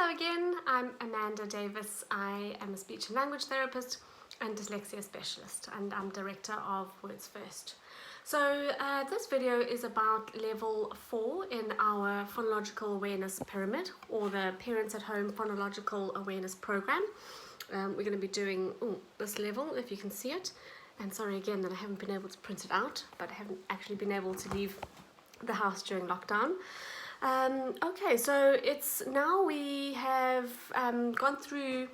Hello again, I'm Amanda Davis. I am a speech and language therapist and dyslexia specialist, and I'm director of Words First. So this video is about level 4 in our phonological awareness pyramid, or the Parents at Home Phonological Awareness Program. We're going to be doing this level, if you can see it. And sorry again that I haven't been able to print it out, but I haven't actually been able to leave the house during lockdown. Okay, so it's now we have gone through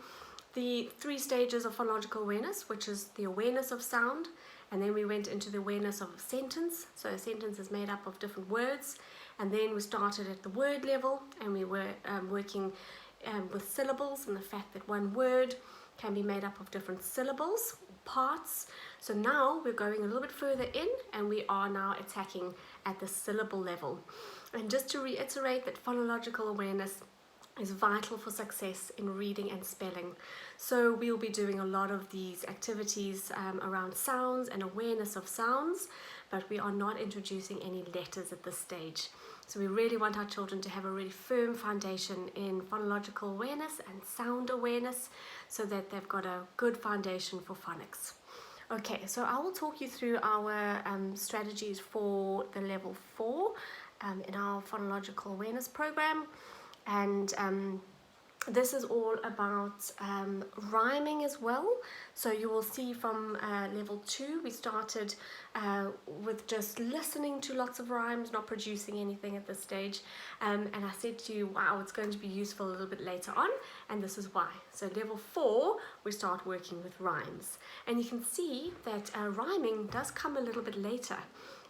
the 3 stages of phonological awareness, which is the awareness of sound, and then we went into the awareness of a sentence. So a sentence is made up of different words, and then we started at the word level, and we were working with syllables and the fact that one word can be made up of different syllables, parts. So now we're going a little bit further in, and we are now attacking at the syllable level. And just to reiterate that phonological awareness is vital for success in reading and spelling. So we'll be doing a lot of these activities around sounds and awareness of sounds, but we are not introducing any letters at this stage. So we really want our children to have a really firm foundation in phonological awareness and sound awareness so that they've got a good foundation for phonics. Okay, so I will talk you through our strategies for the level 4 in our phonological awareness program, and this is all about rhyming as well. So you will see from level 2 we started with just listening to lots of rhymes, not producing anything at this stage, and I said to you, wow, it's going to be useful a little bit later on, and this is why. So level 4 we start working with rhymes, and you can see that rhyming does come a little bit later,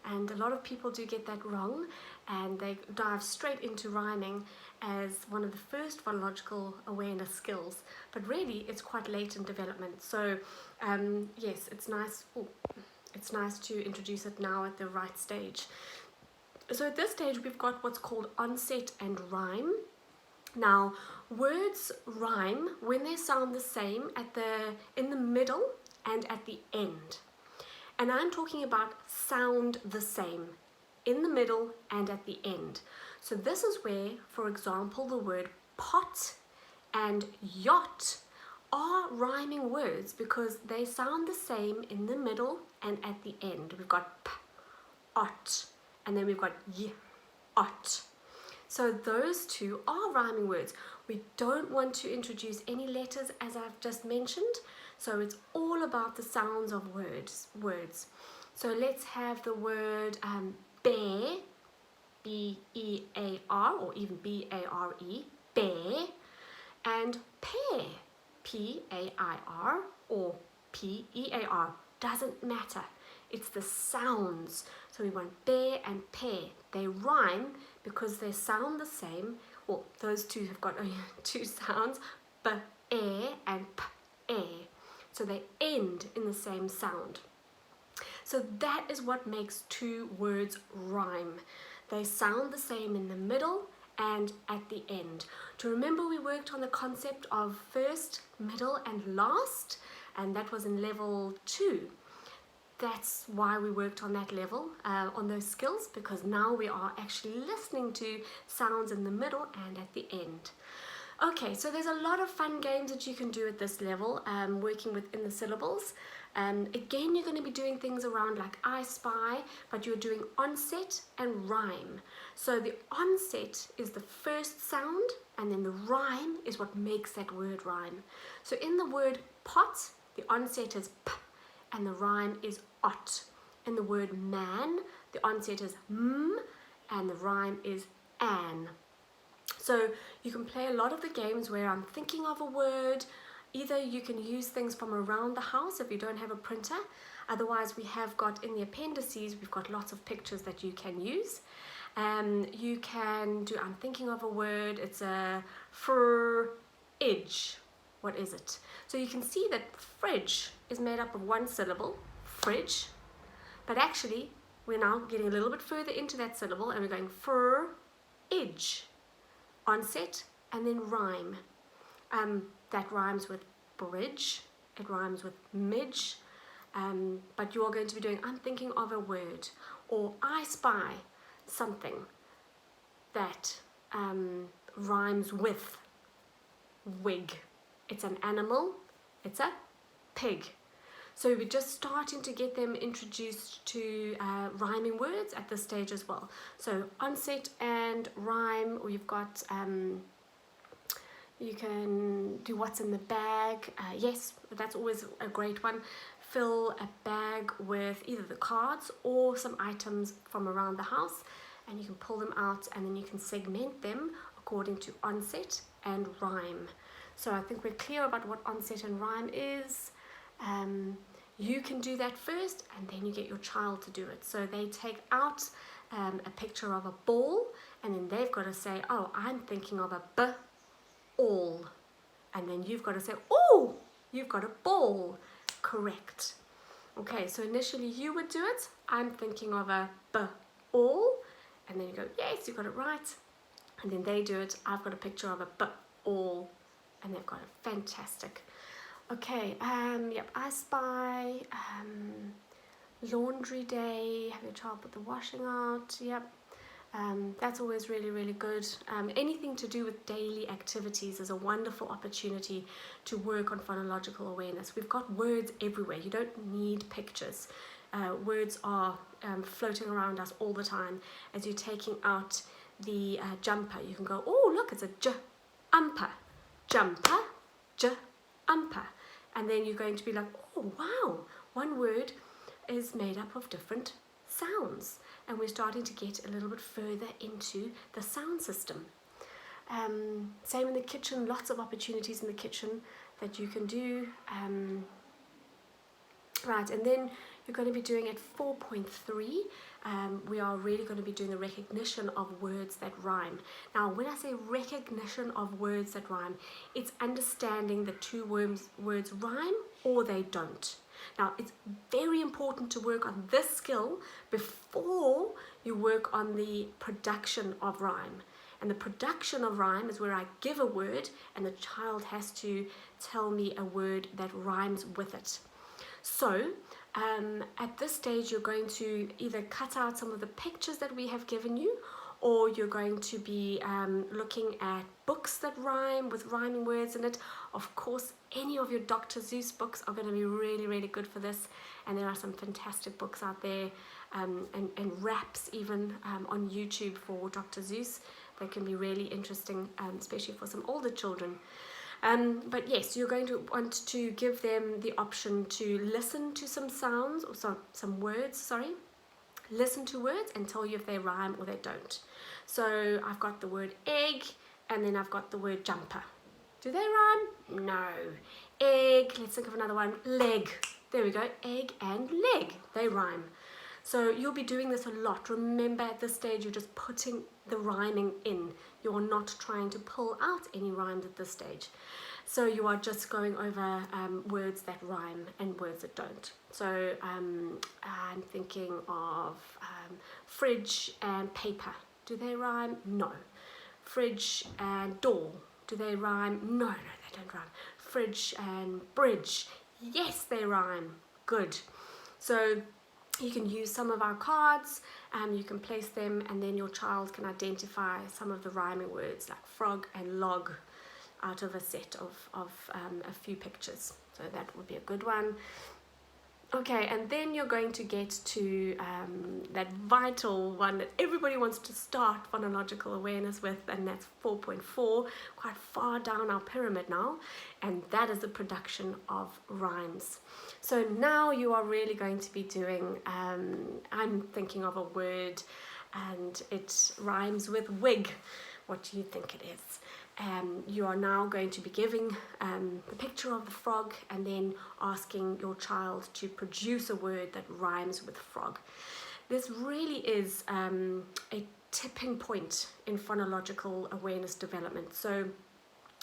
and a lot of people do get that wrong, and they dive straight into rhyming as one of the first phonological awareness skills, but really it's quite late in development. So yes, it's nice to introduce it now at the right stage. So at this stage we've got what's called onset and rhyme. Now words rhyme when they sound the same in the middle and at the end. And I'm talking about sound the same in the middle and at the end. So this is where, for example, the word pot and yacht are rhyming words because they sound the same in the middle and at the end. We've got p, ot, and then we've got y, ot. So those two are rhyming words. We don't want to introduce any letters, as I've just mentioned. So it's all about the sounds of words. So let's have the word bear, B-E-A-R, or even B-A-R-E, bear, and pear, P-A-I-R, or P-E-A-R, doesn't matter. It's the sounds. So we want bear and pear. They rhyme because they sound the same. Well, those two have got only 2 sounds, b-air and p-air. So they end in the same sound. So that is what makes 2 words rhyme. They sound the same in the middle and at the end. To remember, we worked on the concept of first, middle and last, and that was in level 2. That's why we worked on that level, on those skills, because now we are actually listening to sounds in the middle and at the end. Okay, so there's a lot of fun games that you can do at this level, working within the syllables. Again, you're going to be doing things around like I spy, but you're doing onset and rhyme. So the onset is the first sound, and then the rhyme is what makes that word rhyme. So in the word pot, the onset is p, and the rhyme is ot. In the word man, the onset is m, and the rhyme is an. So you can play a lot of the games where I'm thinking of a word. Either you can use things from around the house if you don't have a printer. Otherwise, we have got in the appendices, we've got lots of pictures that you can use. You can do, I'm thinking of a word, it's a fridge. What is it? So you can see that fridge is made up of 1 syllable, fridge. But actually, we're now getting a little bit further into that syllable, and we're going fridge. Onset and then rhyme. That rhymes with bridge, it rhymes with midge, but you are going to be doing I'm thinking of a word, or I spy something that rhymes with wig. It's an animal, it's a pig. So we're just starting to get them introduced to rhyming words at this stage as well. So onset and rhyme, or you've got, you can do what's in the bag. Yes, that's always a great one. Fill a bag with either the cards or some items from around the house, and you can pull them out and then you can segment them according to onset and rhyme. So I think we're clear about what onset and rhyme is. You can do that first and then you get your child to do it. So they take out a picture of a ball and then they've got to say, oh, I'm thinking of a all. And then you've got to say, oh, you've got a ball. Correct. Okay, so initially you would do it. I'm thinking of a all. And then you go, yes, you got it right. And then they do it. I've got a picture of a all. And they've got it. Fantastic. Okay, yep, I Spy, laundry day, have your child put the washing out, yep. That's always really, really good. Anything to do with daily activities is a wonderful opportunity to work on phonological awareness. We've got words everywhere. You don't need pictures. Words are floating around us all the time. As you're taking out the jumper, you can go, oh, look, it's a j-umper. Jumper, j-umper. And then you're going to be like, oh, wow, one word is made up of different sounds. And we're starting to get a little bit further into the sound system. Same in the kitchen, lots of opportunities in the kitchen that you can do. Right, and then you're going to be doing at 4.3, we are really going to be doing the recognition of words that rhyme. Now, when I say recognition of words that rhyme, it's understanding the two words rhyme or they don't. Now, it's very important to work on this skill before you work on the production of rhyme. And the production of rhyme is where I give a word and the child has to tell me a word that rhymes with it. So, at this stage, you're going to either cut out some of the pictures that we have given you, or you're going to be looking at books that rhyme with rhyming words in it. Of course, any of your Dr. Seuss books are going to be really, really good for this. And there are some fantastic books out there, and raps even on YouTube for Dr. Seuss that can be really interesting, especially for some older children. But yes, you're going to want to give them the option to listen to some sounds, or some words, sorry. Listen to words and tell you if they rhyme or they don't. So I've got the word egg, and then I've got the word jumper. Do they rhyme? No. Egg, let's think of another one. Leg. There we go. Egg and leg. They rhyme. So you'll be doing this a lot. Remember, at this stage, you're just putting the rhyming in. You're not trying to pull out any rhymes at this stage. So you are just going over words that rhyme and words that don't. So I'm thinking of fridge and paper. Do they rhyme? No. Fridge and door. Do they rhyme? No, they don't rhyme. Fridge and bridge. Yes, they rhyme. Good. So you can use some of our cards, you can place them, and then your child can identify some of the rhyming words like frog and log out of a set of a few pictures. So that would be a good one. Okay, and then you're going to get to that vital one that everybody wants to start phonological awareness with, and that's 4.4, quite far down our pyramid now, and that is the production of rhymes. So now you are really going to be doing, I'm thinking of a word and it rhymes with wig. What do you think it is? You are now going to be giving the picture of the frog and then asking your child to produce a word that rhymes with frog. This really is a tipping point in phonological awareness development. So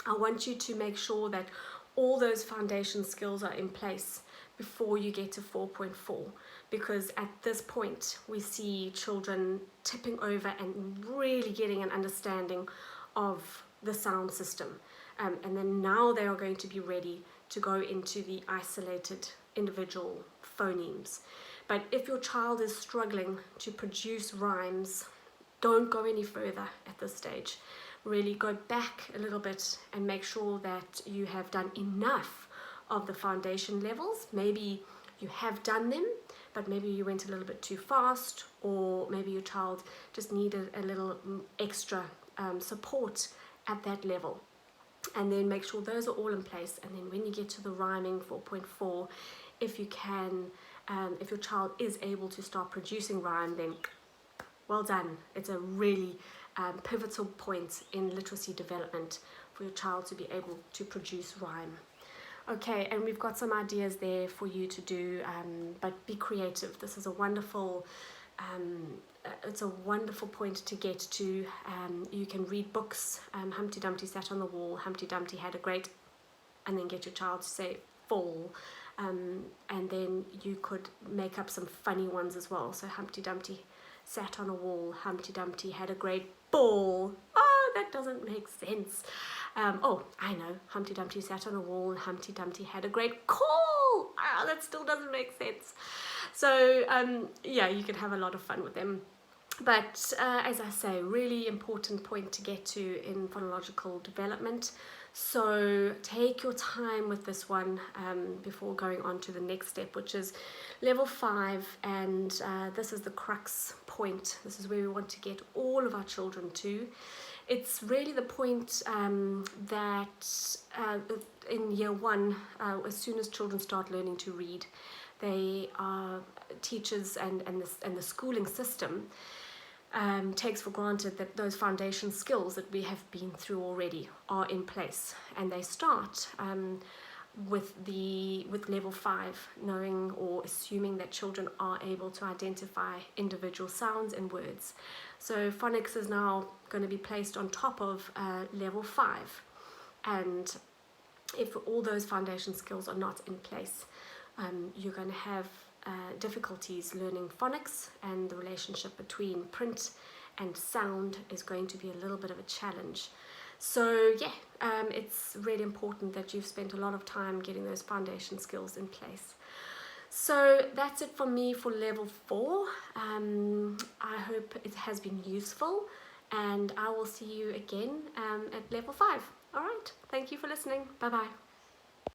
I want you to make sure that all those foundation skills are in place before you get to 4.4, because at this point we see children tipping over and really getting an understanding of the sound system, and then now they are going to be ready to go into the isolated individual phonemes. But if your child is struggling to produce rhymes, don't go any further at this stage. really go back a little bit and make sure that you have done enough of the foundation levels. Maybe you have done them, but maybe you went a little bit too fast, or maybe your child just needed a little extra support at that level. And then make sure those are all in place. And then when you get to the rhyming 4.4, if you can, if your child is able to start producing rhyme, then well done. It's a really pivotal point in literacy development for your child to be able to produce rhyme. Okay, and we've got some ideas there for you to do, but be creative. This is a wonderful, it's a wonderful point to get to. You can read books. Humpty Dumpty sat on the wall, Humpty Dumpty had a great, and then get your child to say fall. And then you could make up some funny ones as well. So Humpty Dumpty sat on a wall, Humpty Dumpty had a great ball. Oh, that doesn't make sense. Oh, I know, Humpty Dumpty sat on a wall and Humpty Dumpty had a great call. Ah, that still doesn't make sense. So yeah, you can have a lot of fun with them. But as I say, really important point to get to in phonological development. So take your time with this one before going on to the next step, which is level 5, and this is the crux point. This is where we want to get all of our children to. It's really the point that in year 1, as soon as children start learning to read, they are teachers and the schooling system takes for granted that those foundation skills that we have been through already are in place, and they start with level 5, knowing or assuming that children are able to identify individual sounds and words. So phonics is now going to be placed on top of level 5, and if all those foundation skills are not in place, you're going to have difficulties learning phonics, and the relationship between print and sound is going to be a little bit of a challenge. So yeah, it's really important that you've spent a lot of time getting those foundation skills in place. So that's it from me for level 4. I hope it has been useful, and I will see you again at level 5. All right, thank you for listening. Bye bye.